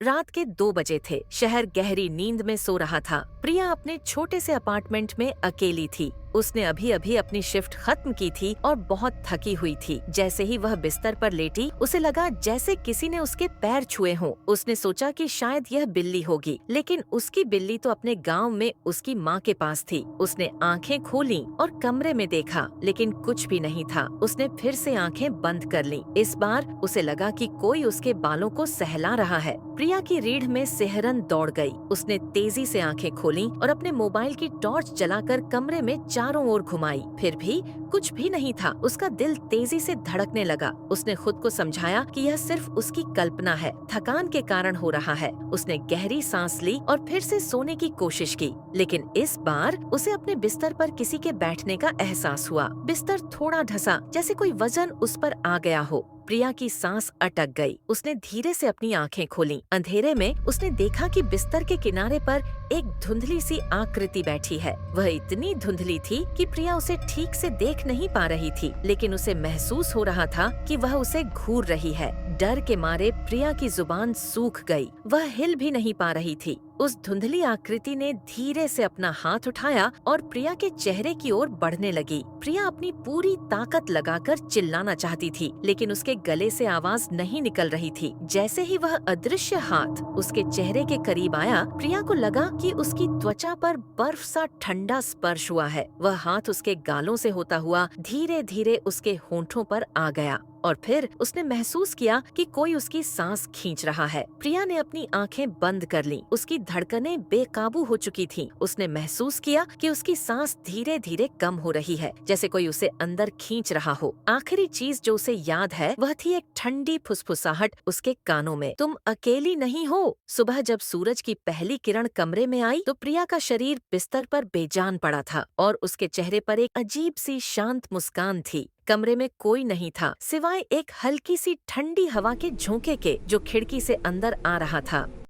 रात के 2 बजे थे। शहर गहरी नींद में सो रहा था। प्रिया अपने छोटे से अपार्टमेंट में अकेली थी। उसने अभी अभी अपनी शिफ्ट खत्म की थी और बहुत थकी हुई थी। जैसे ही वह बिस्तर पर लेटी, उसे लगा जैसे किसी ने उसके पैर छुए हों। उसने सोचा कि शायद यह बिल्ली होगी, लेकिन उसकी बिल्ली तो अपने गांव में उसकी माँ के पास थी। उसने आंखें खोली और कमरे में देखा, लेकिन कुछ भी नहीं था। उसने फिर से आंखें बंद कर लीं। इस बार उसे लगा कि कोई उसके बालों को सहला रहा है। प्रिया की रीढ़ में सिहरन दौड़ गई। उसने तेजी से आंखें खोलीं और अपने मोबाइल की टॉर्च जलाकर कमरे में चारों ओर घुमाई। फिर भी कुछ भी नहीं था। उसका दिल तेजी से धड़कने लगा। उसने खुद को समझाया कि यह सिर्फ उसकी कल्पना है, थकान के कारण हो रहा है। उसने गहरी सांस ली और फिर से सोने की कोशिश की, लेकिन इस बार उसे अपने बिस्तर पर किसी के बैठने का एहसास हुआ। बिस्तर थोड़ा धंसा, जैसे कोई वजन उस पर आ गया हो। प्रिया की सांस अटक गई। उसने धीरे से अपनी आंखें खोलीं। अंधेरे में उसने देखा कि बिस्तर के किनारे पर एक धुंधली सी आकृति बैठी है। वह इतनी धुंधली थी कि प्रिया उसे ठीक से देख नहीं पा रही थी, लेकिन उसे महसूस हो रहा था कि वह उसे घूर रही है। डर के मारे प्रिया की जुबान सूख गई। वह हिल भी नहीं पा रही थी। उस धुंधली आकृति ने धीरे से अपना हाथ उठाया और प्रिया के चेहरे की ओर बढ़ने लगी। प्रिया अपनी पूरी ताकत लगाकर चिल्लाना चाहती थी, लेकिन उसके गले से आवाज नहीं निकल रही थी। जैसे ही वह अदृश्य हाथ उसके चेहरे के करीब आया, प्रिया को लगा कि उसकी त्वचा पर बर्फ सा ठंडा स्पर्श हुआ है। वह हाथ उसके गालों से होता हुआ धीरे धीरे उसके होंठों पर आ गया और फिर उसने महसूस किया कि कोई उसकी सांस खींच रहा है। प्रिया ने अपनी आंखें बंद कर लीं। उसकी धड़कनें बेकाबू हो चुकी थीं। उसने महसूस किया कि उसकी सांस धीरे धीरे कम हो रही है, जैसे कोई उसे अंदर खींच रहा हो। आखिरी चीज जो उसे याद है वह थी एक ठंडी फुसफुसाहट उसके कानों में, तुम अकेली नहीं हो। सुबह जब सूरज की पहली किरण कमरे में आई तो प्रिया का शरीर बिस्तर पर बेजान पड़ा था और उसके चेहरे पर एक अजीब सी शांत मुस्कान थी। कमरे में कोई नहीं था, सिवाय एक हल्की सी ठंडी हवा के झोंके के जो खिड़की से अंदर आ रहा था।